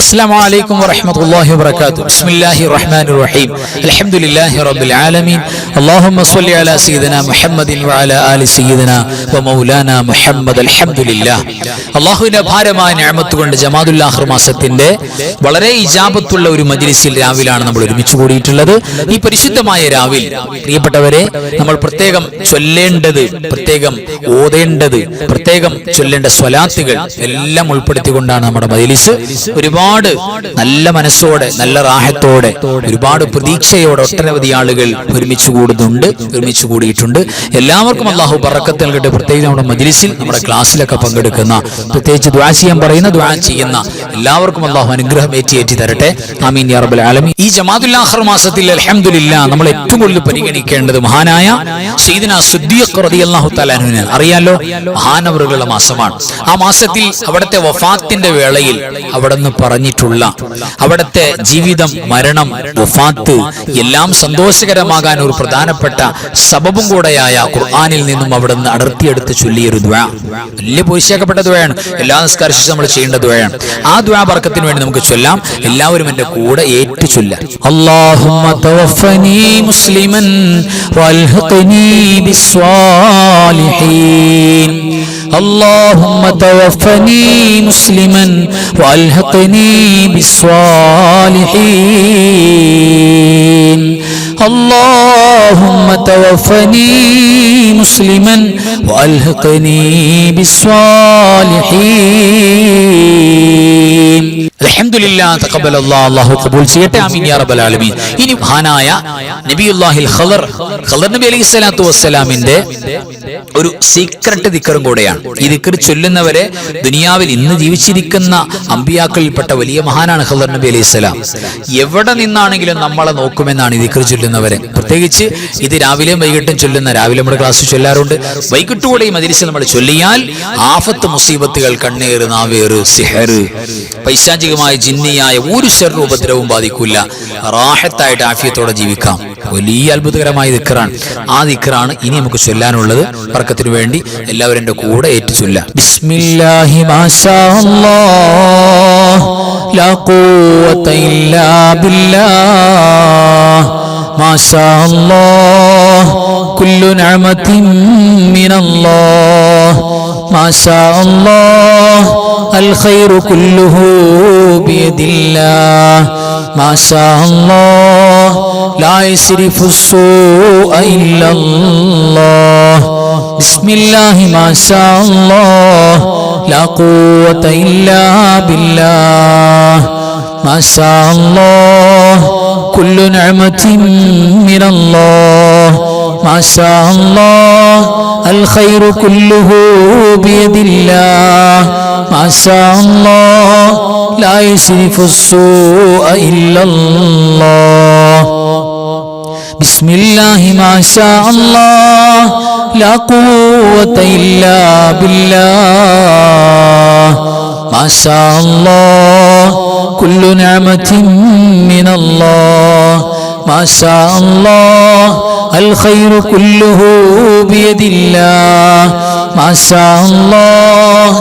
അസ്സലാമു അലൈക്കും വറഹ്മത്തുള്ളാഹി വബറകാതുഹു. ബിസ്മില്ലാഹിർ റഹ്മാനിർ റഹീം. അൽഹംദുലില്ലാഹി റബ്ബിൽ ആലമീൻ. അല്ലാഹുമ്മ സ്വല്ലി അലാ സയ്യിദിനാ മുഹമ്മദിൻ വഅലാ ആലി സയ്യിദിനാ വമൗലാനാ മുഹമ്മദ്. അൽഹംദുലില്ലാഹ്. അല്ലാഹുവിന്റെ അപാരമായ നിഅമത്ത് കൊണ്ട് ജമാദുൽ ആഖിർ മാസത്തിന്റെ വളരെ ഇജാബത്തുള്ള ഒരു മജ്ലിസിൽ രാവിലാണ് നമ്മൾ ഒരുമിച്ച് കൂടിയിട്ടുള്ളത്. ഈ പരിശുദ്ധമായ രാവിൽ പ്രിയപ്പെട്ടവരെ, നമ്മൾ പ്രത്യേകം ചൊല്ലേണ്ടത്, പ്രത്യേകം ഓതേണ്ടത്, പ്രത്യേകം ചൊല്ലേണ്ട സ്വലാത്തുകൾ എല്ലാം ഉൾപ്പെടുത്തിക്കൊണ്ടാണ് നമ്മുടെ മജ്ലിസ്. ഒരുപാട് നല്ല മനസ്സോടെ, നല്ല റാഹത്തോടെ, ഒരുപാട് പ്രതീക്ഷയോടെ ഒട്ടനവധി ആളുകൾ ഒരുമിച്ച് കൂടുന്നുണ്ട്, ഒരുമിച്ച് കൂടിയിട്ടുണ്ട്. എല്ലാവർക്കും അല്ലാഹു ബറക്കത്ത് നൽകട്ടെ. പ്രത്യേകിച്ച് നമ്മുടെ മജ്ലിസിൽ, നമ്മുടെ ക്ലാസ്സിലൊക്കെ പങ്കെടുക്കുന്ന, പ്രത്യേകിച്ച് ദുആ ചെയ്യാൻ പറയുന്ന, ദുആ ചെയ്യുന്ന എല്ലാവർക്കും അല്ലാഹു അനുഗ്രഹം ഏറ്റി തരട്ടെ. ആമീൻ യാ റബ്ബൽ ആലമീൻ. ഈ ജമാദുൽ ആഖിർ മാസത്തിൽ അൽഹംദുലില്ലാഹ് നമ്മൾ ഏറ്റവും കൂടുതൽ പരിഗണിക്കേണ്ടത് മഹാനായ സയ്യിദുനാ സിദ്ദീഖ് റളിയല്ലാഹു തആല അൻഹുവിനെ. അറിയാലോ, മഹാനവറുകളുടെ മാസമാണ്. ആ മാസത്തിൽ അവിടുത്തെ വഫാത്തിന്റെ വേളയിൽ അവിടുന്ന് പറഞ്ഞിട്ടുള്ള, അവിടുത്തെ ജീവിതം, മരണം, വഫാത്ത് എല്ലാം സന്തോഷകരമാകാൻ ഒരു പ്രധാനപ്പെട്ട സബബും കൂടെയായ ഖുർആനിൽ നിന്നും അവിടുന്ന് അടർത്തിയെടുത്ത് ചൊല്ലിയൊരു ദുആ, വലിയ പോഷിയാക്കപ്പെട്ട ദുആയാണ്. എല്ലാ നിസ്കാരശേഷം നമ്മൾ ചെയ്യേണ്ട ദുആയാണ്. ആ ദുആ ബർക്കത്തിന് വേണ്ടി നമുക്ക് ചൊല്ലാം. എല്ലാവരും എന്റെ കൂടെ ഏറ്റു ചൊല്ലാം. അല്ലാഹുമ്മ തവഫനി മുസ്ലിമൻ വൽഹിഖ്നി ബിസ്സാലിഹീൻ. اللهم توفني مسلما والحقني بالصالحين. اللهم توفني مسلما والحقني بالصالحين. അൽഹംദുലില്ലാഹ് തഖബ്ബലല്ലാഹു. അല്ലാഹു ഖബൂൽ ചെയ്യട്ടെ. ആമീൻ യാ റബ്ബൽ ആലമീൻ. ഇനി മഹാനായ നബിയുല്ലാഹിൽ ഖദർ നബി അലൈഹിസ്സലാത്തു വസ്സലാമിന്റെ ഒരു സീക്രട്ട് ദിക്റും കൂടെയാണ്. ഈ ദിക്ർ ചൊല്ലുന്നവരെ ദുനിയാവിൽ ഇന്ന് ജീവിച്ചിരിക്കുന്ന അമ്പിയാക്കളിൽപ്പെട്ട വലിയ മഹാനാണ് ഖദർ നബി അലൈഹിസ്സലാം. എവിടെ നിന്നാണെങ്കിലും നമ്മളെ നോക്കുമെന്നാണ് ഈ ദിക്ർ ചൊല്ലുന്നവരെ. പ്രത്യേകിച്ച് ഇത് രാവിലെയും വൈകിട്ടും ചൊല്ലുന്ന, രാവിലെ നമ്മുടെ ക്ലാസ് ചൊല്ലാറുണ്ട്, വൈകിട്ടുകൂടെ ഈ മജ്ലിസിൽ നമ്മൾ ചൊല്ലിയാൽ ആഫത്ത്, മുസീബത്തുകൾ, കണ്ണേറ്, നാവേറ്, സിഹർ, പൈശാചികമായ ജിന്നിയായ ഒരു ശർറും ഉപദ്രവവും ബാധിക്കില്ല. റാഹത്തായിട്ട് ആഫിയത്തോടെ ജീവിക്കാം. വലിയ അത്ഭുതകരമായ ദിക്റാണ്. ആ ദിക്റാണ് ഇനി നമുക്ക് ചൊല്ലാനുള്ളത്. ബർക്കത്തിനു വേണ്ടി എല്ലാവരും എന്റെ കൂടെ ഏറ്റു ചൊല്ലാം. ബിസ്മില്ലാഹി മാഷാ അല്ലാഹ് ലാ ഖുവത ഇല്ലാ ബില്ലാഹ് മാഷാ അല്ലാഹ് കുല്ലു നിഅമത്തിൻ മിനല്ലാഹ് മാഷാ അല്ലാഹ് അൽ ഖൈറു കുല്ലുഹു ബിയദില്ലാഹ് മാഷാ അല്ലാഹ് ലാ യസ്രിഫു സ്സൂഅ ഇല്ലല്ലാഹ് ബിസ്മില്ലാഹി മാഷാ അല്ലാഹ് ലാ ഖുവത ഇല്ലാ ബില്ലാഹ് മാഷാ അല്ലാഹ് കുല്ലു നിഅമത്തിൻ മിനല്ലാഹ് മാഷാ അല്ലാഹ് അൽ ഖൈറു കുല്ലുഹു ബിയദില്ലാഹ് മാഷാ അല്ലാഹ് ലാ യസ്രിഫു സ്സൂഅ ഇല്ലല്ലാഹ് ബിസ്മില്ലാഹി മാഷാ അല്ലാഹ് ലാ ഖുവത ഇല്ലാ ബില്ലാഹ് മാഷാ അല്ലാഹ് കുല്ലു നിഅമത്തിൻ മിനല്ലാഹ് മാഷാ അല്ലാഹ് അൽ ഖൈറു കുല്ലുഹു ബിയദില്ലാഹ് മാഷാ അല്ലാഹ്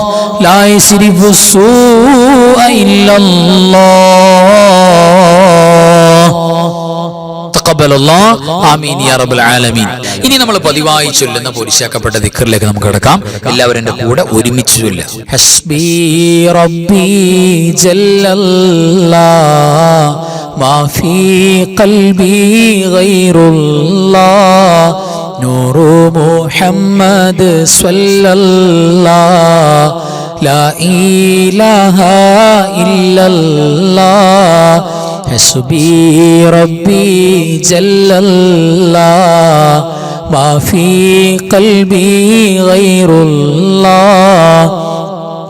ലാ യസ്രിഫു സ്സൂഅ ഇല്ലല്ലാഹ്. ആമീൻ യാ റബ്ബൽ ആലമീൻ. ഇനി നമ്മൾ പതിവായി ചൊല്ലുന്ന പോരിശാക്കപ്പെട്ട ദിക്റിലേക്ക് നമുക്ക് കിടക്കാം. എല്ലാവരും എന്റെ കൂടെ ഒരുമിച്ച് ചൊല്ലാം. ഹസ്ബി റബ്ബി ജല്ലല്ലാഹ് മാ ഫീ ഖൽബി ഗൈറുല്ലാഹ് നൂറു മുഹമ്മദ് സ്വല്ലല്ലാഹ് ലാ ഇലാഹ ഇല്ലല്ലാഹ് ഹസ്ബി റബ്ബി ജല്ലല്ലാഹ് മാ ഫീ ഖൽബി ഗൈറുല്ലാഹ്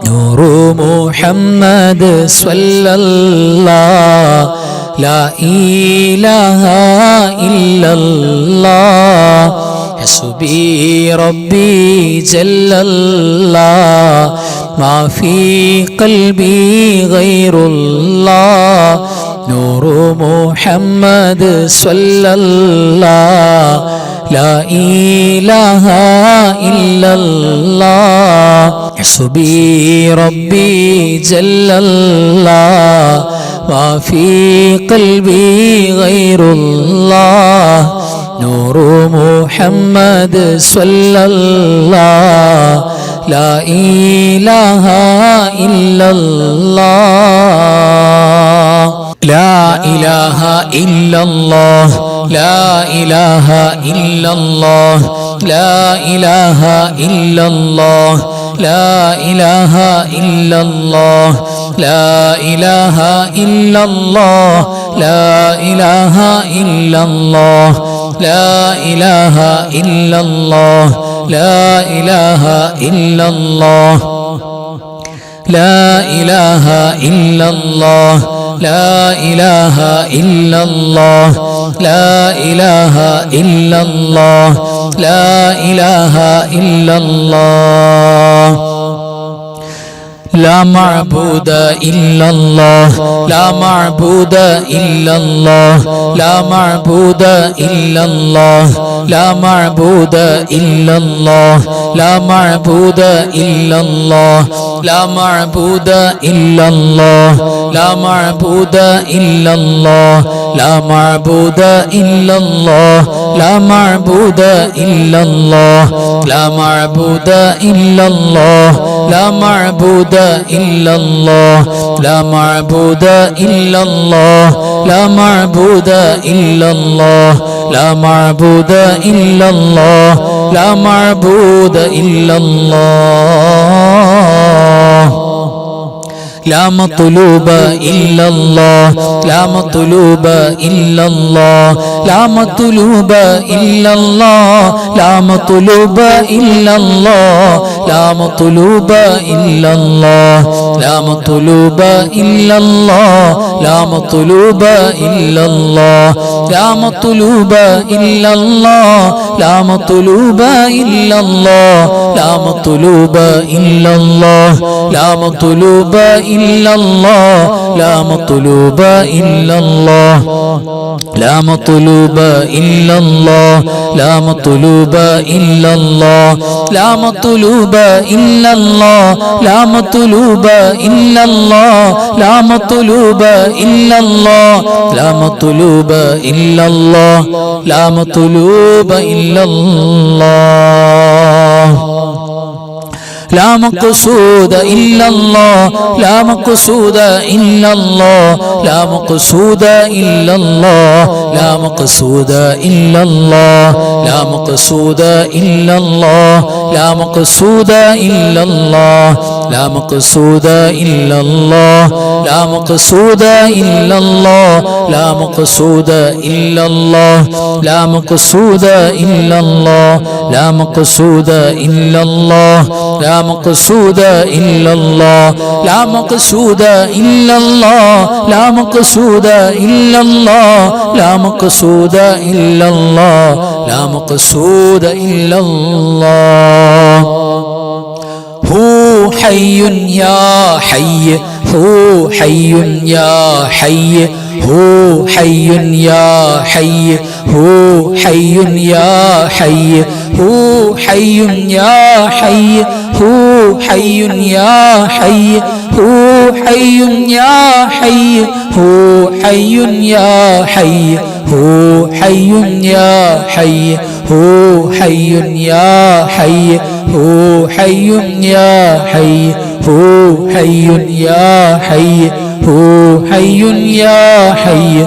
നൂറു മുഹമ്മദ് സ്വല്ലല്ലാഹ് ലാ ഇലാഹ ഇല്ലല്ലാഹ് ഹസ്ബി റബ്ബി ജല്ലല്ലാഹ് മാ ഫീ ഖൽബി ഗൈറുല്ലാഹ് നൂറു മുഹമ്മദ് സ്വല്ലല്ലാഹ് ലാ ഇലാഹ ഇല്ലല്ലാഹ് ഹസ്ബി റബ്ബി ജല്ലല്ലാഹ് ما في قلبي غير الله نور محمد صلى الله لا إله إلا الله لا إله إلا الله لا إله إلا الله لا إله إلا الله لا إله إلا الله لا إله إلا الله لا إله إلا الله لا إله إلا الله لا إله إلا الله لا إله إلا الله لا إله إلا الله لا إله إلا الله لا إله إلا الله لا معبود إلا الله لا معبود إلا الله لا معبود إلا الله لا معبود إلا الله لا معبود إلا الله لا معبود إلا الله لا معبود إلا الله لا معبود إلا الله لا معبود إلا الله لا معبود إلا الله لا معبود إلا الله لا معبود إلا الله لا معبود إلا الله لا معبود إلا الله لا معبود إلا الله لا مطلوب إلا الله لا مطلوب إلا الله لا مطلوب إلا الله لا مطلوب إلا الله لا مطلوب إلا الله لا مطلوب إلا الله لا مطلوب إلا الله لا مطلوب إلا الله لا مطلوب إلا الله لا مطلوب إلا الله لا مطلوب إلا الله لا مطلوب إلا الله لا مطلوب إلا الله لا مطلوب إلا الله لا مطلوب إلا الله لا مطلوب إلا الله لا مطلوب إلا الله لا مطلوب إلا الله لا مطلوب إلا الله لا مقصود إلا الله لا مقصود إلا الله لا مقصود إلا الله لا مقصود إلا الله لا مقصود إلا الله لا مقصود إلا الله لا مقصود إلا الله لا مقصود إلا الله لا مقصود إلا الله لا مقصود إلا الله لا مقصود إلا الله لا مقصود إلا الله لا مقصود إلا الله لا مقصود إلا الله لا مقصود إلا الله لا مقصود إلا الله هو حي يا حي هو حي يا حي هو حي يا حي هو حي يا حي هو حي يا حي هو حي يا حي هو حي يا حي هو حي يا حي هو حي يا حي هو حي يا حي هو حي يا حي هو حي يا حي هو حي يا حي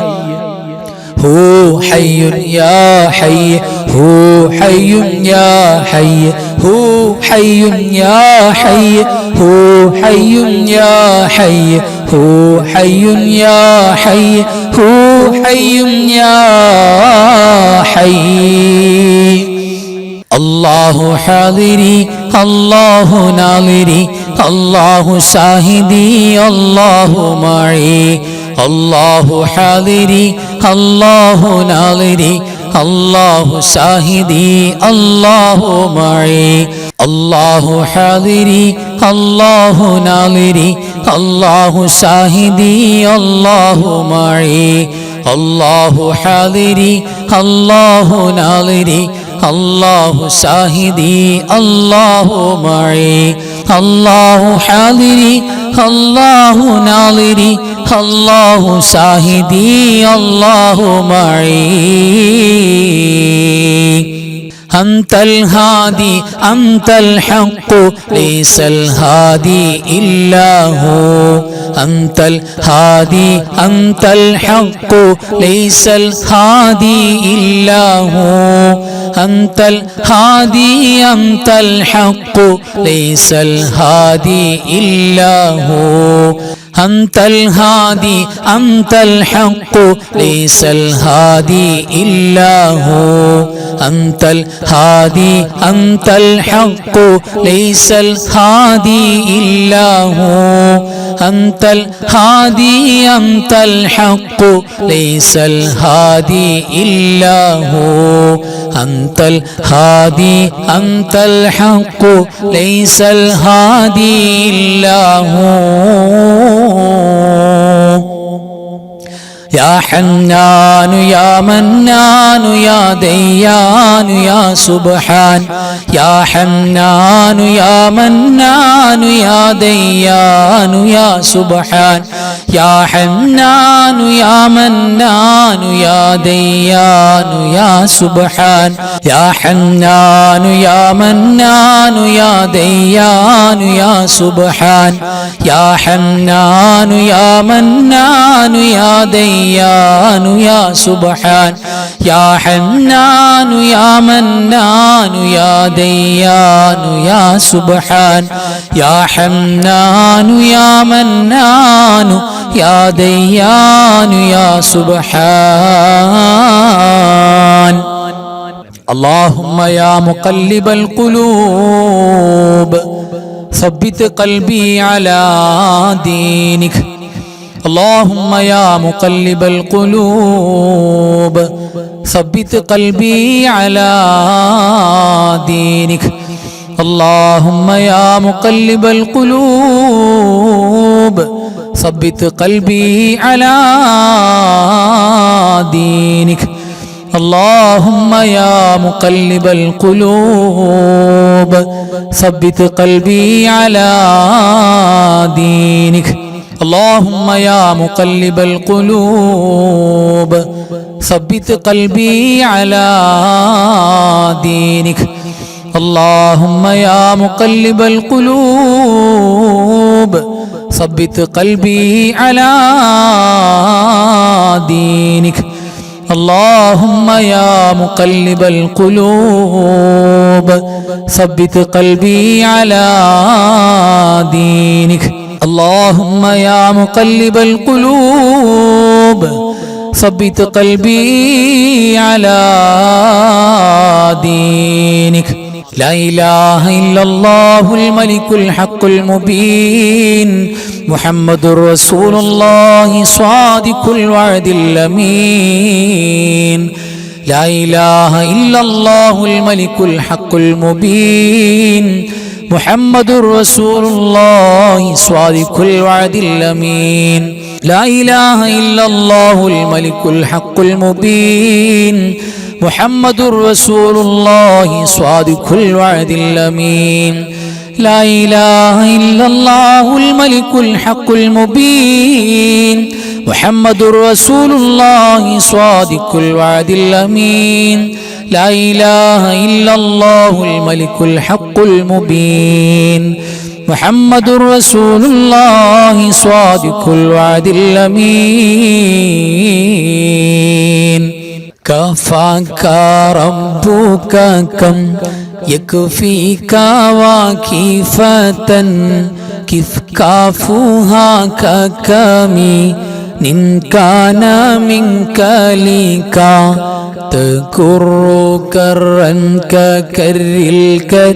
هو حي يا حي هو حي يا حي هو حي يا حي هو حي يا حي هو حي يا حي هو حي يا حي الله حاضري الله ناظري الله شاهدي الله معي الله حاضري الله ناظري الله شاهدي الله معي الله حاضري الله ناظري الله شاهدي الله معي الله حاضري الله ناظري الله شاهدي الله معي الله حاضري الله ناظري അല്ലാഹു ഷാഹിദി അല്ലാഹു മഈ أنت الهادي أنت الحق ليس الهادي إلا هو أنت الهادي أنت الحق ليس الهادي إلا هو أنت الهادي أنت الحق ليس الهادي إلا هو أنت الهادي أنت الحق ليس الهادي إلا هو أنت الهادي أنت الحق ليس الهادي إلا هو أنت الهادي أنت الحق ليس الهادي إلا هو أنت الهادي أنت الحق ليس الهادي إلا هو يا حنان يا منان يا ديان يا سبحان يا حنان يا منان يا ديان يا سبحان يا حنان يا منان يا ديان يا سبحان يا حنان يا منان يا ديان يا سبحان يا حنان يا منان يا ديان يا سبحان يا حنان يا منان يا ديان يا سبحان يا حنان يا منان يا ديان يا سبحان اللهم يا مقلب القلوب ثبت قلبي على دينك اللهم يا مقلب القلوب ثبت قلبي على دينك اللهم يا مقلب القلوب ثبت قلبي على دينك اللهم يا مقلب القلوب ثبت قلبي على دينك اللهم يا مقلب القلوب ثبت قلبي على دينك اللهم يا مقلب القلوب ثبت قلبي على دينك اللهم يا مقلب القلوب ثبت قلبي على دينك اللهم يا مقلب القلوب ثبت قلبي على دينك لا إله إلا الله الملك الحق المبين محمد رسول الله صادق الوعد الأمين لا إله إلا الله الملك الحق المبين محمد رسول الله صادق الوعد الأمين لا إله إلا الله الملك الحق المبين محمد رسول الله صادق الوعد الأمين لا إله إلا الله الملك الحق المبين محمد رسول الله صادق الوعد الأمين لا إله إلا الله الملك الحق المبين محمد رسول الله صادق الوعد الأمين كفاك ربك كم يكفيك واكفة كيف كافوها ككمي إن كان منك لك تكر كرا ككر الكر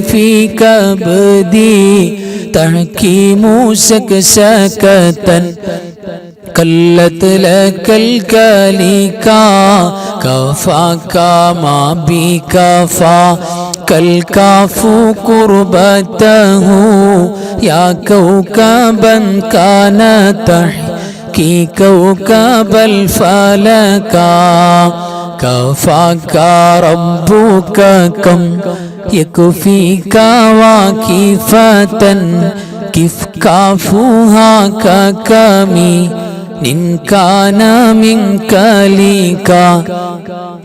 في كبدي تحكيم سكسكة كلت لك الكليكا كفاك ما بكفا كالكاف قربته يا كوكبا كان تحكي كوكب الفلكا كفاك ربك كم يكفيك واكفة كيف كافوها ككمي إن كان منك ليكا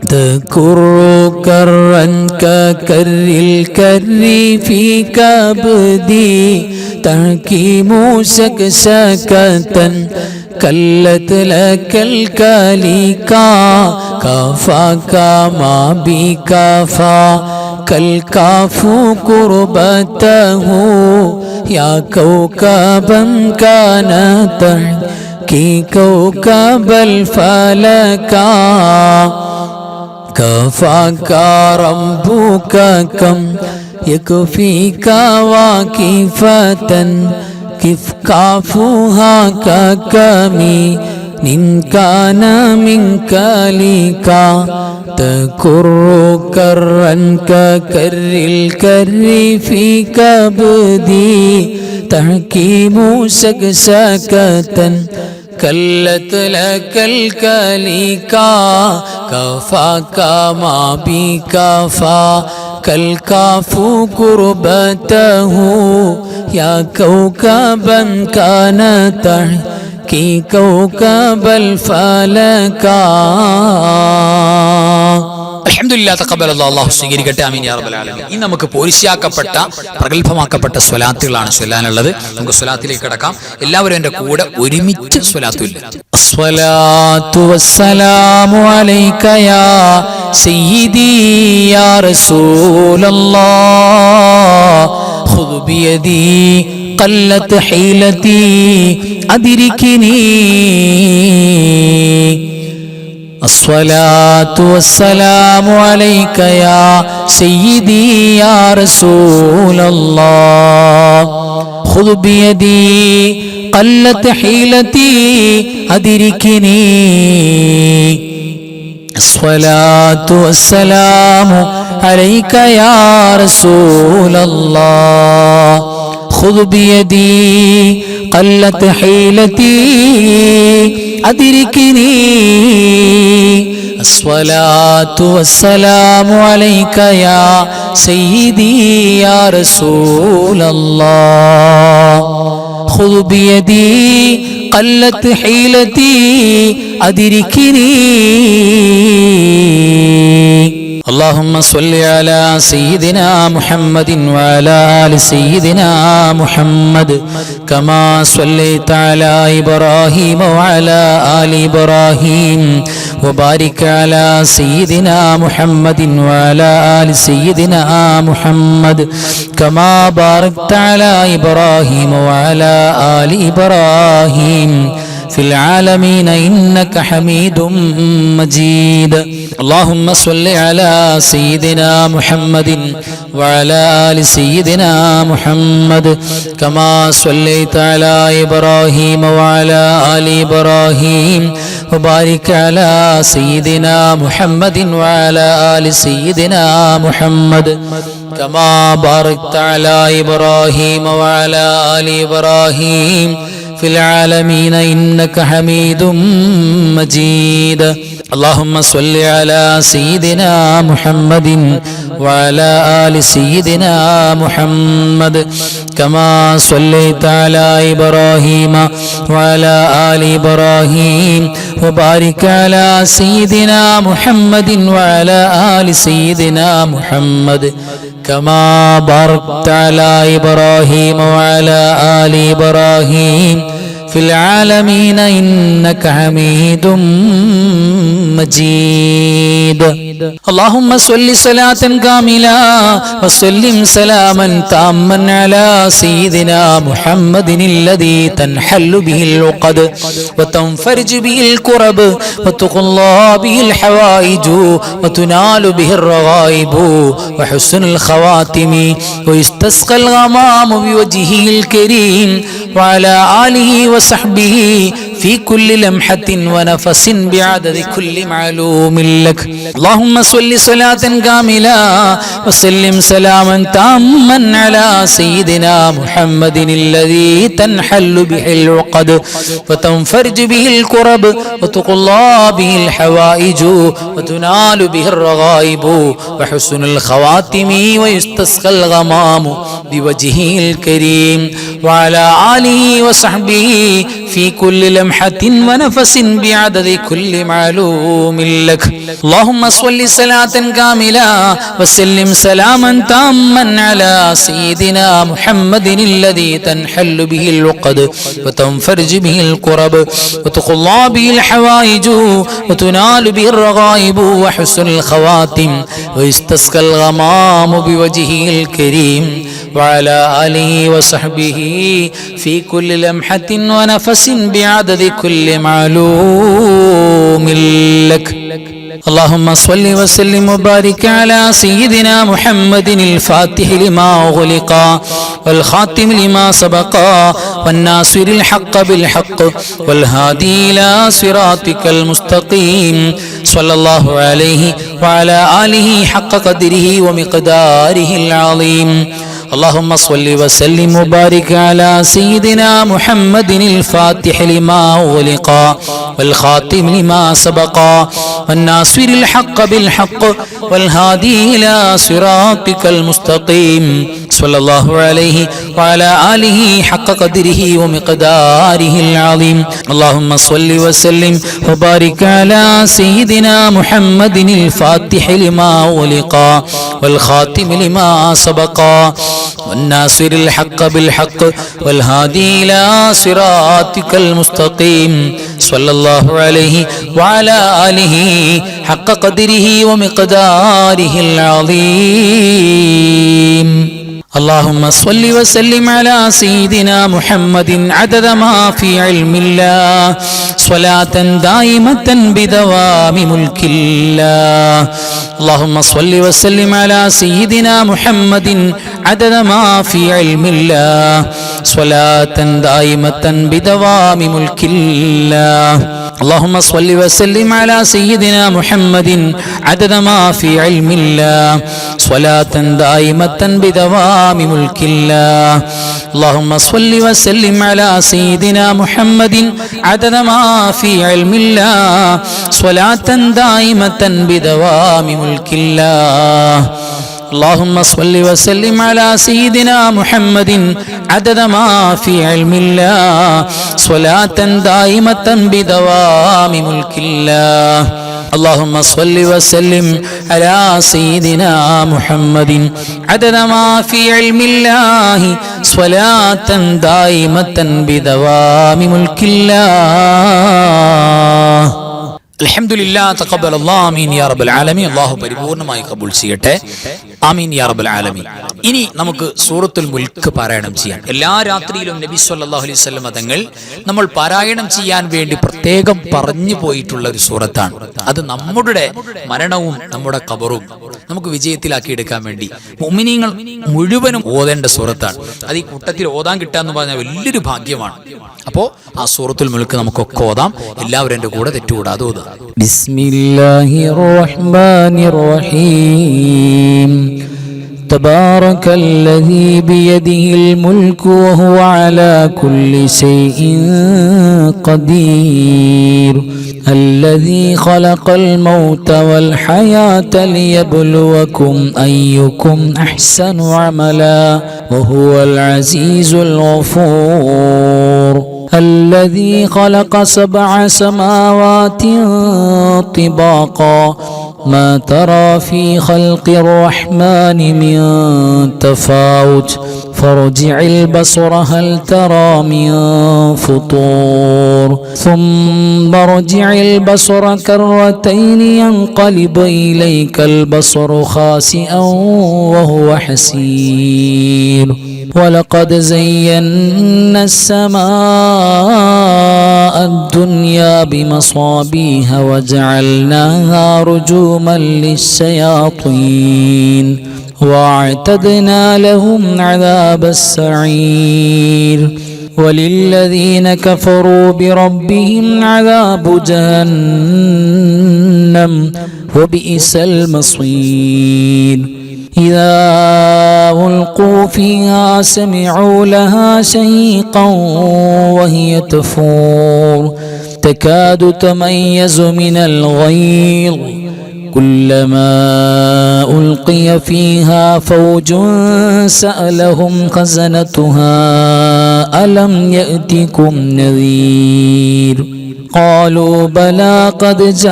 تكر كرا ككر الكر في كبدي تحكيم سكسكة كلت لك الكليكا كفاك ما بكفا كالكاف قربته يا كوكبا كانت كي كوكب الفلكا كفاك ربك كم يكفيك واكفة كيف كافوها ككمي إن كان منك ليكا تكر كرا ككر الكر في كبدي تحكيم سكسكة كلت لك الكليكا كفاك ما بكفا كالكاف قربته يا كوكبا كانت كي كوكب الفلكا അൽഹംദുലില്ലാഹ് തഖബ്ബലല്ലാഹു അല്ലാഹു സ്വീകരിക്കട്ടെ ആമീൻ യാ റബ്ബൽ ആലമീൻ. ഇനി നമുക്ക് പോരിശയാക്കപ്പെട്ട പ്രഗൽഭമാക്കപ്പെട്ട സ്വലാത്തുകളാണ് ചൊല്ലാനുള്ളത്. നമുക്ക് സ്വലാത്തിലേക്ക് കടക്കാം. എല്ലാവരും എൻ്റെ കൂടെ ഒരുമിച്ച് സ്വലാത്തു ചൊല്ലുക. അസ്സലാത്തു വസ്സലാമു അലൈക യാ സയ്യിദി യാ റസൂലല്ലാഹ് ഖുദ് ബിയദി ഖല്ലത് ഹീലതി അദ്രികിനി الصلاة والسلام عليك يا سيدي يا رسول الله خذ بيدي قلت حيلتي أدركني الصلاة والسلام عليك يا رسول الله خذ بيدي قلت حيلتي أدركني الصلاة والسلام عليك يا سيدي يا رسول الله خذ بيدي قلت حيلتي أدركني اللهم صل على سيدنا محمد وعلى آل سيدنا محمد كما صليت على إبراهيم وعلى آل إبراهيم وبارك على سيدنا محمد وعلى آل سيدنا محمد كما باركت على إبراهيم وعلى آل إبراهيم في العالمين إنك حميد مجيد اللهم صل على سيدنا محمد وعلى آل سيدنا محمد كما صليت على إبراهيم وعلى آل إبراهيم وبارك على سيدنا محمد وعلى آل سيدنا محمد كما باركت على إبراهيم وعلى آل إبراهيم في العالمين إنك حميد مجيد اللهم صل على سيدنا محمد وعلى آل سيدنا محمد كما صليت على إبراهيم وعلى آل إبراهيم وبارك على سيدنا محمد وعلى آل سيدنا محمد كما باركت على إبراهيم وعلى آل إبراهيم في العالمين إنك حميد مجيد اللهم صل صلاة كاملة وسلم سلاما تاما على سيدنا محمد الذي تنحل به العقد وتنفرج به الكرب وتقضى به الحوائج وتنال به الرغائب وحسن الخواتم ويستسقى الغمام بوجهه الكريم وعلى آله وصحبه في كل لمحة ونفس بعدد كل معلوم لك. اللهم صل صلاة كاملة وسلم سلاما تاما على سيدنا محمد الذي تنحل به العقد وتنفرج به الكرب وتقضى به الحوائج وتنال به الرغائب وحسن الخواتم ويستسقى الغمام بوجهه الكريم وعلى آله وصحبه في كل لمحة ونفس بعدد كل معلوم لك. اللهم صل صلاة كاملة وسلم سلاما تاما على سيدنا محمد الذي تنحل به العقد وتنفرج به الكرب وتقضى به الحوائج وتنال به الرغائب وحسن الخواتم ويستسقى الغمام بوجهه الكريم وعلى آله وصحبه في كل لمحة ونفس بعدد كل معلوم لك. اللهم صل وسلم وبارك على سيدنا محمد الفاتح لما أغلق والخاتم لما سبق والناصر الحق بالحق والهادي إلى صراطك المستقيم صلى الله عليه وعلى آله حق قدره ومقداره العظيم. اللهم صل وسلم وبارك على سيدنا محمد الفاتح لما أغلق والخاتم لما سبق والناصر الحق بالحق والهادي إلى صراطك المستقيم صلى الله عليه وعلى آله حق قدره ومقداره العظيم. اللهم صل وسلم وبارك على سيدنا محمد الفاتح لما أغلق والخاتم لما سبق والناصر الحق بالحق والهادي إلى صراطك المستقيم صلى الله عليه وعلى آله حق قدره ومقداره العظيم. اللهم صل وسلم على سيدنا محمد عدد ما في علم الله صلاة دائمة بدوام ملك الله. اللهم صل وسلم على سيدنا محمد عدد ما في علم الله صلاة دائمة بدوام ملك الله. اللهم صل وسلم على سيدنا محمد عدد ما في علم الله صلاة دائمة بدوام ملك الله. اللهم صل وسلم على سيدنا محمد عدد ما في علم الله صلاة دائمة بدوام ملك الله. اللهم صل وسلم على سيدنا محمد عدد ما في علم الله صلاة دائمة بدوام ملك الله. اللهم صل وسلم على سيدنا محمد عدد ما في علم الله صلاة دائمة بدوام ملك الله. അൽഹംദുലില്ലാഹ് തഖബ്ബലല്ലാഹു ആമീൻ യാ റബ്ബൽ ആലമീൻ. അല്ലാഹു പരിപൂർണമായി കബൂൽ ചെയ്യട്ടെ. ആമീൻ യാ റബ്ബൽ ആലമീൻ. ഇനി നമുക്ക് സൂറത്തുൽ മുൽക്ക് പാരായണം ചെയ്യാം. എല്ലാ രാത്രിയിലും നബി സല്ലല്ലാഹു അലൈഹി വസല്ലം തങ്ങൾ നമ്മൾ പാരായണം ചെയ്യാൻ വേണ്ടി പ്രത്യേകം പറഞ്ഞു പോയിട്ടുള്ള ഒരു സൂറത്താണ്. അത് നമ്മുടെ മരണവും നമ്മുടെ ഖബറും നമുക്ക് വിജയത്തിലാക്കി എടുക്കാൻ വേണ്ടി മുഅ്മിനീങ്ങൾ മുഴുവനും ഓതേണ്ട സൂറത്താണ്. അത് ഈ കൂട്ടത്തിൽ ഓതാൻ കിട്ടാന്ന് പറഞ്ഞാൽ വലിയൊരു ഭാഗ്യമാണ്. അപ്പോൾ ആ സൂറത്തുൽ മുൽക്ക് നമുക്കൊക്കെ ഓതാം. എല്ലാവരും എൻ്റെ കൂടെ തെറ്റുകൂടാതെ ഓതുക. ബിസ്മില്ലാഹിർ റഹ്മാനിർ റഹീം. تبارك الذي بيده الملك وهو على كل شيء قدير الذي خلق الموت والحياة ليبلوكم أيكم أحسن عملا وهو العزيز الغفور الذي خلق 7 سماوات طباقا ما ترى في خلق الرحمن من تفاوت فارجع البصر هل ترى من فطور ثم ارجع البصر كرتين ينقلب إليك البصر خاسئا وهو حسير ولقد زينا السماء الدنيا بمصابيح وجعلناها رجوما للشياطين واعتدنا لهم عذاب السعير وللذين كفروا بربهم عذاب جهنم وبئس المصير إذا ألقوا فيها سمعوا لها شهيقا وهي تفور تكاد تميز من الغيظ كلما ألقي فيها فوج سألهم خزنتها ألم يأتكم نذير قالوا بلى قد جاءنا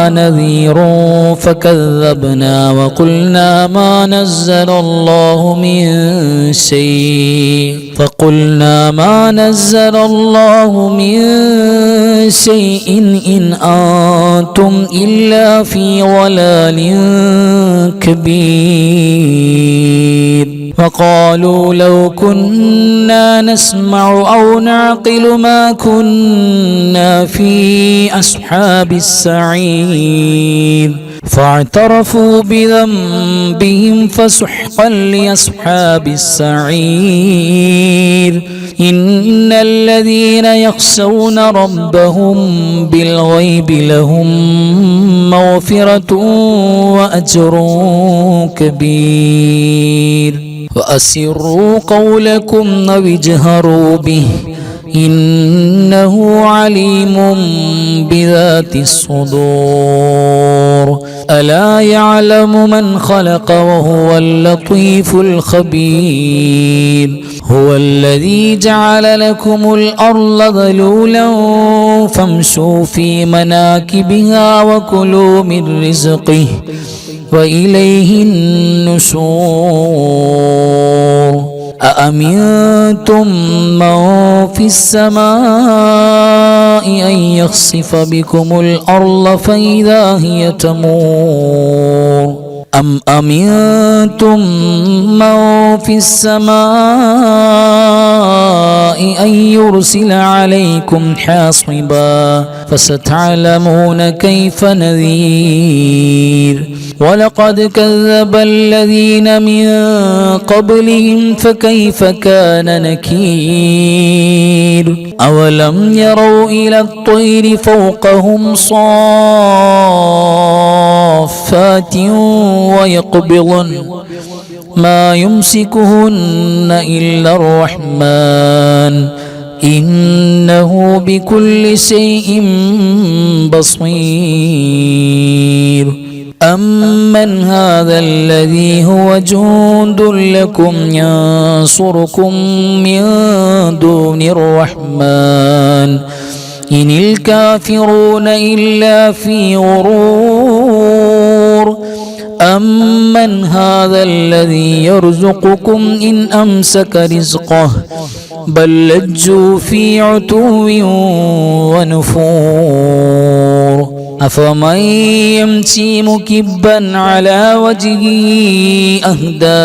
نذير فكذبنا وقلنا ما نزل الله من شيء إن أنتم إلا في ضلال كبير وقالوا لو كنا نسمع أو نعقل ما كنا في أصحاب السعير فاعترفوا بذنبهم فسحقا لأصحاب السعير إن الذين يخشون ربهم بالغيب لهم مغفرة وأجر كبير وأسروا قولكم أو اجهروا به إنه عليم بذات الصدور ألا يعلم من خلق وهو اللطيف الخبير هو الذي جعل لكم الأرض ذلولا فامشوا في مناكبها وكلوا من رزقه وإليه النشور أأمنتم من في السماء أن يخسف بكم الأرض فإذا هي تمور أم أمنتم من في السماء أن يرسل عليكم حاصبا فستعلمون كيف نذير ولقد كذب الذين من قبلهم فكيف كان نكير أولم يروا إلى الطير فوقهم صافات ويقبضن ما يمسكهن إلا الرحمن إنه بكل شيء بصير أمن هذا الذي هو جند لكم ينصركم من دون الرحمن إن الكافرون إلا في غرور أمن هذا الذي يرزقكم إن أمسك رزقه بل لجوا في عتو ونفور أفمن يمشي مكبا على وجهه أهدى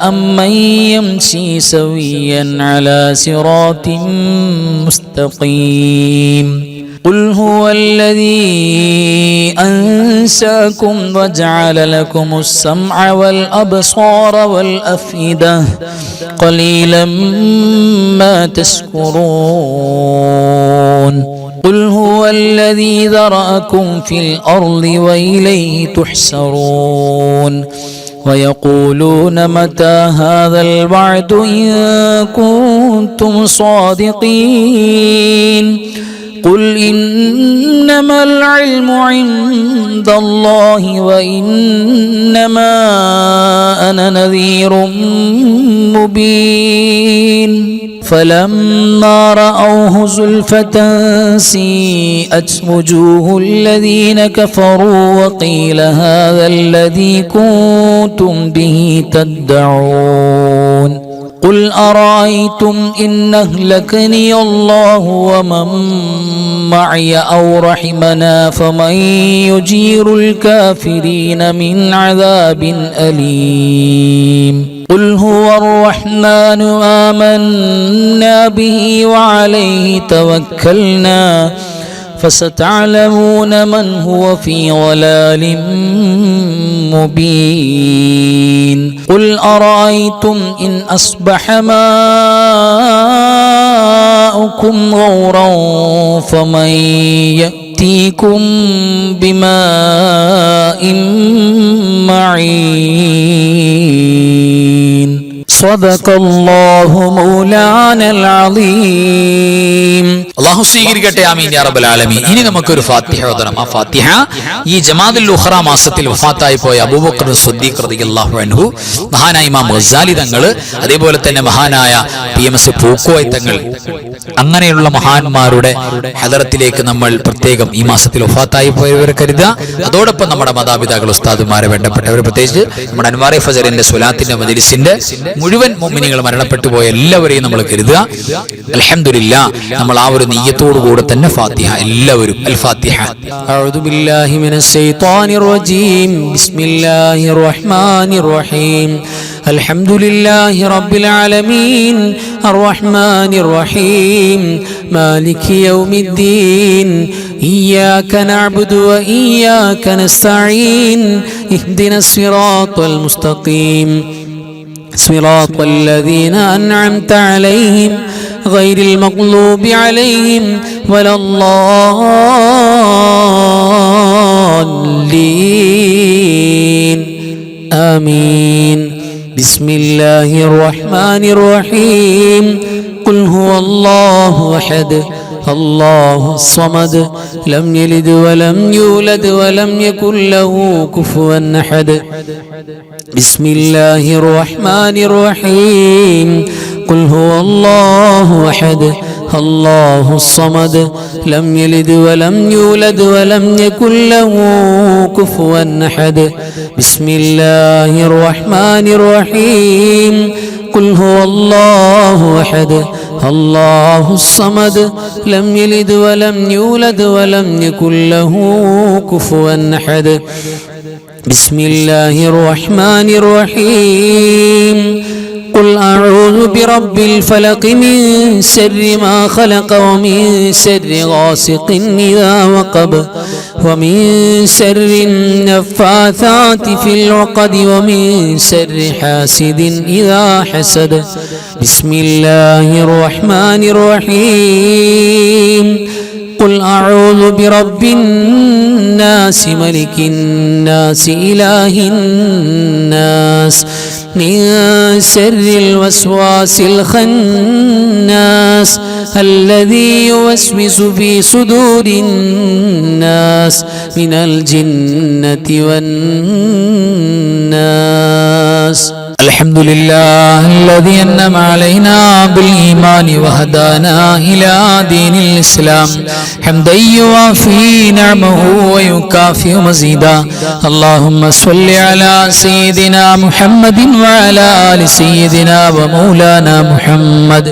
أمن يمشي سويا على صراط مستقيم قل هو الذي أنشأكم وجعل لكم السمع والأبصار والأفئدة قليلا ما تشكرون قل هو الذي ذرأكم في الأرض وإليه تحشرون ويقولون متى هذا الوعد إن كنتم صادقين قل إنما العلم عند الله وإنما أنا نذير مبين فلما رأوه زلفة سيئت وجوه الذين كفروا وقيل هذا الذي كنتم به تدعون قل أرأيتم إن أهلكني الله ومن معي أو رحمنا فمن يجير الكافرين من عذاب أليم قل هو الرحمن آمنا به وعليه توكلنا فستعلمون من هو في ضلال مبين قل أرأيتم إن أصبح ماؤكم غورا فمن يأتيكم بماء معين صدق الله مولانا العظيم. അല്ലാഹു സ്വീകരിക്കട്ടെ. ആമീൻ യാ റബ്ബൽ ആലമീൻ. ഇനി നമുക്കൊരു ഫാത്തിഹ ഓതണം. ആ ഫാത്തിഹ ഈ ജമാദുൽ ഉഖറ മാസത്തിൽ വഫാത്തായി പോയ അബൂബക്കർ സിദ്ദീഖ് റളിയല്ലാഹു അൻഹു, മഹാനായ ഇമാം ഗസാലി തങ്ങൾ, അതേപോലെ തന്നെ മഹാനായ PMS പൂക്കോയ് തങ്ങൾ, അങ്ങനെയുള്ള മഹാന്മാരുടെ ഹദറത്തിലേക്ക് നമ്മൾ പ്രത്യേകം ഈ മാസത്തിൽ വഫാത്തായി പോയവരെ കരുതുക. അതോടൊപ്പം നമ്മുടെ മാതാപിതാക്കൾ, ഉസ്താദുമാരെ, വേണ്ടപ്പെട്ടവർ, പ്രത്യേകിച്ച് നമ്മുടെ അൻവാറെ ഫജറിന്റെ സ്വലാത്തിന്റെ മജ്ലിസിന്റെ മുഴുവൻ മുഅ്മിനീങ്ങൾ മരണപ്പെട്ടു പോയ എല്ലാവരെയും നമ്മൾ കരുതുക. അൽഹംദുലില്ലാ, നമ്മൾ ആ ഒരു നിയ്യത്തോടു കൂടെ തന്നെ ഫാത്തിഹ എല്ലാവരും. അൽ ഫാത്തിഹ. അഊദു ബില്ലാഹി മിനശ് ശൈത്വാനിർ റജീം. ബിസ്മില്ലാഹിർ റഹ്മാനിർ റഹീം. അൽഹംദുലില്ലാഹി റബ്ബിൽ ആലമീൻ അർറഹ്മാനിർ റഹീം മാലികി യൗമിദ്ദീൻ ഇയ്യാക നഅ്ബുദു വ ഇയ്യാക നസ്തഈൻ ഇഹ്ദിനസ് സിറാത്തൽ മുസ്തഖീം صراط الذين أنعمت عليهم غير المغضوب عليهم ولا الضالين آمين. بسم الله الرحمن الرحيم. قل هو الله أحد الله الصمد لم يلد ولم يولد ولم يكن له كفوا أحد. بسم الله الرحمن الرحيم. قل هو الله أحد الله الصمد لم يلد ولم يولد ولم يكن له كفوا أحد. بسم الله الرحمن الرحيم. قل هو الله أحد الله الصمد لم يلد ولم يولد ولم يكن له كفوا أحد. بسم الله الرحمن الرحيم. قل أعوذ برب الفلق من شر ما خلق ومن شر غاسق إذا وقب ومن شر النفاثات في العقد ومن شر حاسد إذا حسد. بسم الله الرحمن الرحيم. قل أعوذ برب الناس ملك الناس إله الناس من شر الوسواس الخناس الذي يوسوس في صدور الناس من الجنة والناس. الحمد لله الذي أنعم علينا بالإيمان وهدانا إلى دين الإسلام حمدا يوافي نعمه ويكافئ مزيدا. اللهم صل على سيدنا محمد وعلى آل سيدنا ومولانا محمد.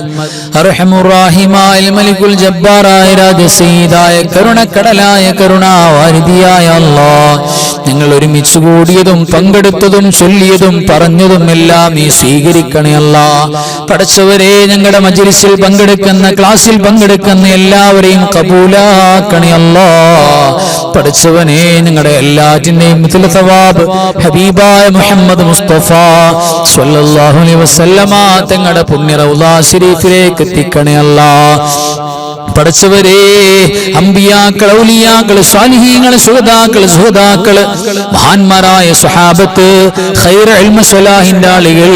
أرحم الراحماയ മലിക്കുൽ ജബ്ബാറായ രാജസീദായ കരുണക്കടലായ കരുണാവാരിധിയായ അല്ലാഹ്, നിങ്ങൾ ഒരുമിച്ച് കൂടിയതും പങ്കെടുത്തതും ചൊല്ലിയതും പറഞ്ഞതും എല്ലാം നീ സ്വീകരിക്കണേ അല്ലാഹ്. പടച്ചവരെ, ഞങ്ങളുടെ മജ്ലിസിൽ പങ്കെടുക്കുന്ന, ക്ലാസ്സിൽ പങ്കെടുക്കുന്ന എല്ലാവരെയും കബൂലാക്കണേ അല്ലാഹ്. പടച്ചവനെ, ഞങ്ങളുടെ എല്ലാറ്റിന്റെയും സവാബ് ഹബീബായ മുഹമ്മദ് മുസ്തഫ സ്വല്ലല്ലാഹു അലൈഹി വസല്ലമ തങ്ങളുടെ പുണ്യ റൗള ശരീഫിലേക്ക് എത്തിക്കണേ അല്ലാഹ്. പടച്ചവരെ, അമ്പിയാക്കൾ, ഔലിയാക്കൾ, സ്വാലിഹീങ്ങൾ, സുഹദാക്കൾ, മഹാന്മാരായ സ്വഹാബത്ത്, ഖൈർ ഇൽമ സ്വലാഹിന്റെ ആളുകൾ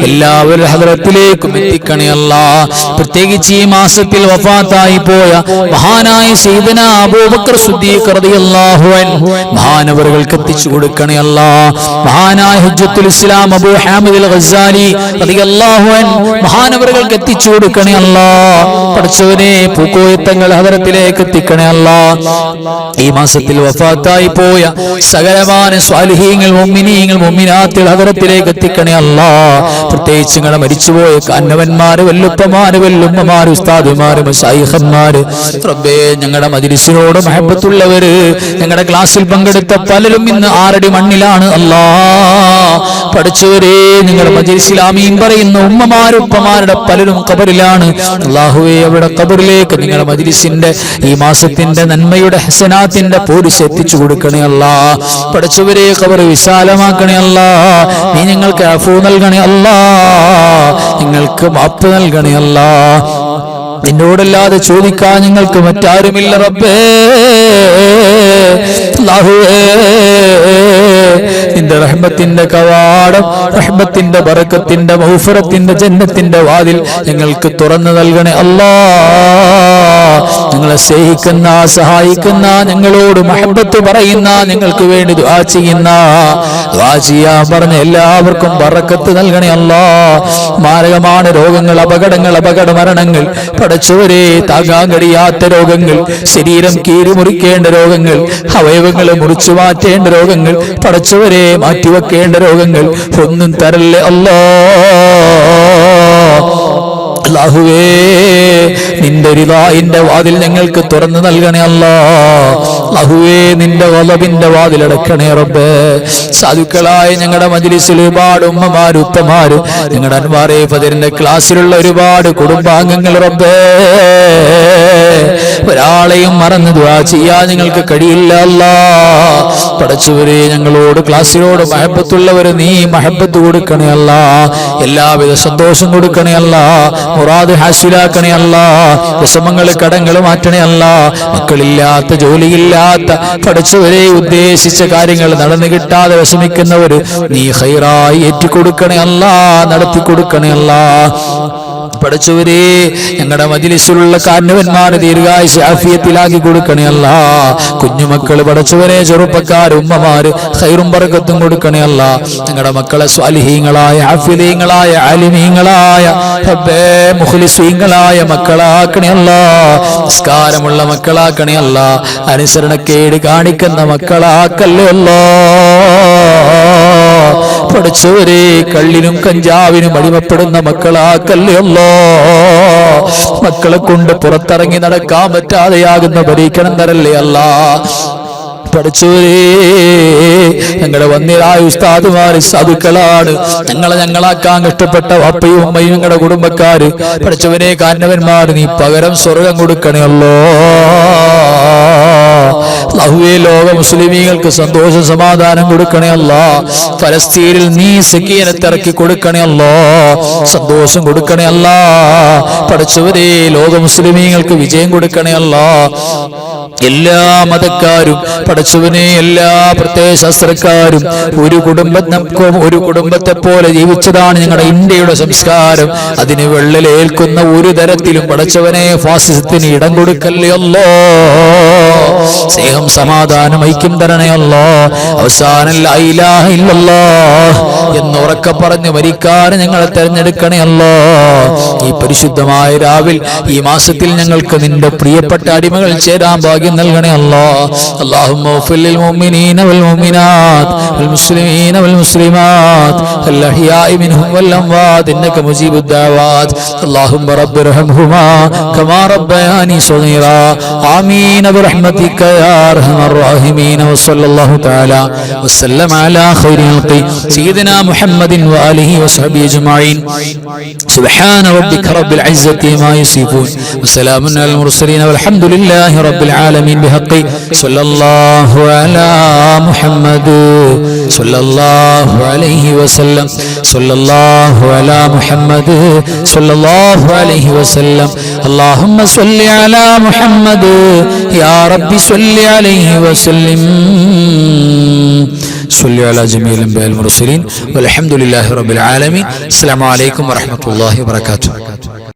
എല്ലാവരും ഹദ്റത്തിലേക്കും എത്തിക്കണേ അല്ലാഹ്. പ്രത്യേകിച്ച് ഈ മാസത്തിൽ വഫാത്തായി പോയ മഹാനായ സയ്യിദനാ അബൂബക്കർ സിദ്ദീഖ് റളിയല്ലാഹു അൻഹു മഹാനവറുകൾക്ക് എത്തിച്ചു കൊടുക്കണേ അല്ലാഹ്. മഹാനായ ഹുജ്ജത്തുൽ ഇസ്ലാം അബൂ ഹാമിദ് അൽ ഗസാലി റളിയല്ലാഹു അൻഹു മഹാനവറുകൾക്ക് എത്തിച്ചു കൊടുക്കണേ അല്ലാഹ്. പടച്ചവനെ, പൂക്കോയത്തങ്ങൾ ഹദറത്തിലേക്ക് എത്തിക്കണേ അല്ലാഹ്. ഈ മാസത്തിൽ വഫാത്തായി പോയ സകലമാന സ്വാലിഹീങ്ങൾ, മുഅ്മിനീങ്ങൾ, മുഅ്മിനാത്തുകൾ ഹദറത്തിലേക്ക് എത്തിക്കണേ അല്ലാഹ്. പ്രത്യേകിച്ച് ഞങ്ങളെ മരിച്ചുപോയ അന്നവന്മാര്, വല്ലുപ്പമാര്, വല്ലുമ്മമാര്, ഉസ്താദുമാര്, മശായിഖന്മാര്, റബ്ബേ, ഞങ്ങളുടെ മജ്ലിസിനോട് മഹബത്തുള്ളവര്, ഞങ്ങളുടെ ക്ലാസ്സിൽ പങ്കെടുത്ത പലരും ഇന്ന് 6 അടി മണ്ണിലാണ് അല്ലാഹ്. പഠിച്ചവരെ, നിങ്ങളുടെ മജ്ലിസിൽ ആമീൻ പറയുന്ന ഉമ്മമാരും ഉപ്പമാരുടെ പലരും ഖബറിലാണ് അല്ലാഹുവേ. അവിടെ ഖബറിലേക്ക് ഞങ്ങളുടെ മജ്ലിസിന്റെ ഈ മാസത്തിന്റെ നന്മയുടെ ഹസനാത്തിന്റെ പോരിശ എത്തിച്ചു കൊടുക്കണേ അല്ലാ. പടച്ചവരെ ഖബർ വിശാലമാക്കണേ അല്ലാ. നീ ഞങ്ങൾക്ക് അഫൂ നൽകണേ അല്ലാ. നിങ്ങൾക്ക് മാപ്പ് നൽകണേ അല്ലാ. നിന്നോടല്ലാതെ ചോദിക്കാൻ ഞങ്ങൾക്ക് മറ്റാരുമില്ല റബ്ബേ. അല്ലാഹുവേ, നിന്റെ റഹ്മത്തിന്റെ കവാടം, റഹ്മത്തിന്റെ ബറക്കത്തിന്റെ മഗ്ഫിറത്തിന്റെ ജന്നത്തിന്റെ വാതിൽ ഞങ്ങൾക്ക് തുറന്നു നൽകണേ അല്ലാ. ഞങ്ങളെ സ്നേഹിക്കുന്ന, സഹായിക്കുന്ന, ഞങ്ങളോട് മഹബത്ത് പറയുന്ന, ഞങ്ങൾക്ക് വേണ്ടി ദുആ ചെയ്യുന്ന, ദുആ ചെയ്യാൻ പറഞ്ഞ എല്ലാവർക്കും ബറക്കത്ത് നൽകണേ അല്ലാ. മാരകமான രോഗങ്ങൾ, അപകടങ്ങൾ, അപകട മരണങ്ങൾ, പടച്ചവരെ താങ്ങാൻ കഴിയാത്ത രോഗങ്ങൾ, ശരീരം കീറിമുറിക്കേണ്ട രോഗങ്ങൾ, അവയവങ്ങൾ മുറിച്ചു മാറ്റേണ്ട രോഗങ്ങൾ, പടച്ചവരെ മാറ്റിവെക്കേണ്ട രോഗങ്ങൾ ഒന്നും തരല്ലേ അല്ലാ. അല്ലാഹുവേ, നിന്റെ റിളായിന്റെ വാതിൽ ഞങ്ങൾക്ക് തുറന്നു നൽകണേ അല്ലാ. അല്ലാഹുവേ, നിന്റെ ഗളബിന്റെ വാതിൽ അടക്കണേ റബ്ബേ. സാധുക്കളായ ഞങ്ങളുടെ മജ്ലിസിൽ ഒരുപാട് ഉമ്മമാര്, ഉപ്പമാര്, ഞങ്ങളുടെ അൻവാറെ ഫദറിന്റെ ക്ലാസ്സിലുള്ള ഒരുപാട് കുടുംബാംഗങ്ങൾ റബ്ബേ, ഒരാളെയും മറന്ന് ദുആ ചെയ്യാൻ ഞങ്ങൾക്ക് കഴിയില്ല അല്ലാ. പടച്ചവരെ, ഞങ്ങളോട് ക്ലാസ്സിനോട് മഹബത്തുള്ളവര് നീ മഹബത്ത് കൊടുക്കണേ അല്ലാ. എല്ലാവിധ സന്തോഷം കൊടുക്കണേ അല്ലാ. മുറാദ് ഹാസിലാക്കണേ അല്ലാ. വിഷമങ്ങൾ, കടങ്ങൾ മാറ്റണേ അല്ലാ. മക്കളില്ലാത്ത, ജോലിയില്ലാത്ത, പടച്ചവരെ ഉദ്ദേശിച്ച കാര്യങ്ങൾ നടന്നു കിട്ടാതെ വിഷമിക്കുന്നവര് നീ ഖൈറായി ഏറ്റിക്കൊടുക്കണേ അല്ലാ, നടത്തി കൊടുക്കണേ അല്ലാ. പടച്ചവരെ, ഞങ്ങളുടെ മജ്ലിസിലുള്ള കാരണവന്മാരെ ദീർഘായുസ്സ് ആഫിയത്തിലാക്കി കൊടുക്കണേ അല്ലാ. കുഞ്ഞുമക്കള് പടച്ചവരെ, ചെറുപ്പക്കാര്, ഉമ്മമാര് ഖൈറും ബറക്കത്തും കൊടുക്കണേ അല്ലാ. ഞങ്ങളുടെ മക്കളെ സ്വാലിഹീങ്ങളായ, ഹാഫിദീങ്ങളായ, ആലിമീങ്ങളായ, റബ്ബേ മുഖ്ലിസീങ്ങളായ മക്കളാക്കണേ അല്ലാ. നിസ്കാരമുള്ള മക്കളാക്കണേ അല്ലാ. അനുസരണക്കേട് കാണിക്കുന്ന മക്കളാക്കല്ലേ അല്ലാ. പടച്ചവരെ, കള്ളിനും കഞ്ചാവിനും അടിമപ്പെടുന്ന മക്കളാക്കല്ലേ അല്ലാ. മക്കളെ കൊണ്ട് പുറത്തിറങ്ങി നടക്കാൻ പറ്റാതെയാകുന്ന പരീക്ഷണം തരല്ലേ അല്ലാ. പഠിച്ചവരേ, ഞങ്ങളുടെ വന്നിരായ ഉസ്താദുമാര് സാധുക്കളാണ്. ഞങ്ങളാക്കാൻ കഷ്ടപ്പെട്ട വാപ്പയും ഉമ്മയും ഞങ്ങളുടെ കുടുംബക്കാര്, പഠിച്ചവരെ കാരണവന്മാർ, നീ പകരം സ്വർഗം കൊടുക്കണമല്ലോ. അല്ലാഹുവേ, ലോക മുസ്ലിമീങ്ങൾക്ക് സന്തോഷ സമാധാനം കൊടുക്കണേ അല്ലാ. ഫലസ്തീനിൽ നീ സക്കീനത്ത് ഇറക്കി കൊടുക്കണേ അല്ലാ. സന്തോഷം കൊടുക്കണേ അല്ലാ. പഠിച്ചവരെ, ലോക മുസ്ലിമീങ്ങൾക്ക് വിജയം കൊടുക്കണേ അല്ലാ. എല്ലാ മതക്കാരും പടച്ചവനെ, എല്ലാ പ്രത്യയശാസ്ത്രക്കാരും ഒരു കുടുംബത്തെ പോലെ ജീവിച്ചതാണ് ഞങ്ങളുടെ ഇന്ത്യയുടെ സംസ്കാരം. അതിന് വെള്ളലേൽക്കുന്ന ഒരു തരത്തിലും പടച്ചവനെ ഫാസിസത്തിന് ഇടം കൊടുക്കല്ലേ അല്ലോ. സ്നേഹം, സമാധാനം, ഐക്യം തരണേ അല്ലോ. അവസാനം ലാ ഇലാഹ ഇല്ലല്ലാഹ് എന്ന് ഉറക്കെ പറഞ്ഞ് മരിക്കാൻ ഞങ്ങളെ തെരഞ്ഞെടുക്കണേ അല്ലോ. ഈ പരിശുദ്ധമായ രാവിൽ, ഈ മാസത്തിൽ ഞങ്ങൾക്ക് നിന്റെ പ്രിയപ്പെട്ട അടിമകൾ ചേരാൻ ഭാഗ്യം നൽകണേ അല്ലാ. اللهم اغفر للمؤمنين والمؤمنات والمسلمين والمسلمات الأحياء منهم والأموات إنك مجيب الدعوات. اللهم رب ارحمهما كما ربياني صغيرا. آمين برحمتك يا أرحم الراحمين. وصلى الله تعالى وسلم على خير خلقه سيدنا محمد وآله وصحبه أجمعين. سبحان ربك رب العزة ما يصفون وسلام على المرسلين والحمد لله رب العالمين. بحق صلى الله على محمد صلى الله عليه وسلم صلى الله على محمد صلى الله عليه وسلم. اللهم صل على محمد يا رب صل عليه وسلم. صل على جميع الأنبياء المرسلين والحمد لله رب العالمين. السلام عليكم ورحمة الله وبركاته.